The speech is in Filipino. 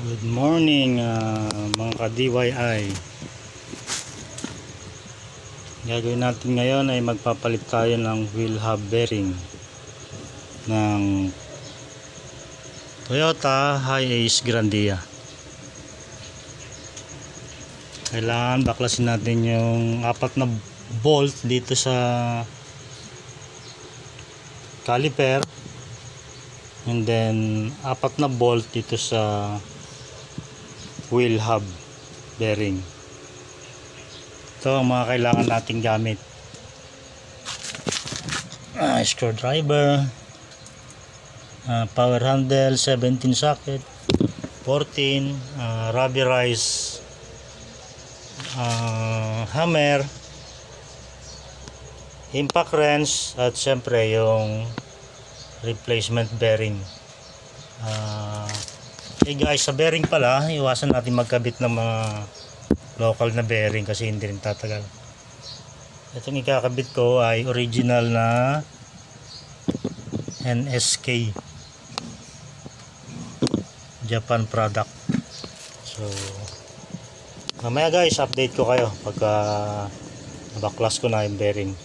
Good morning mga ka-DIY. Gagawin natin ngayon ay magpapalit tayo ng wheel hub bearing ng Toyota Hiace Grandia. Kailangan baklasin natin yung 4 na bolt dito sa caliper, and then 4 na bolt dito sa wheel hub bearing. Ito ang mga kailangan nating gamit: screwdriver, power handle 17 socket, 14, rubberized hammer, impact wrench, at syempre yung replacement bearing. Hey guys, sa bearing pala, iwasan natin magkabit ng mga local na bearing kasi hindi rin tatagal. Itong ikakabit ko ay original na NSK Japan product. So mamaya guys, update ko kayo pagka nabaklas ko na yung bearing.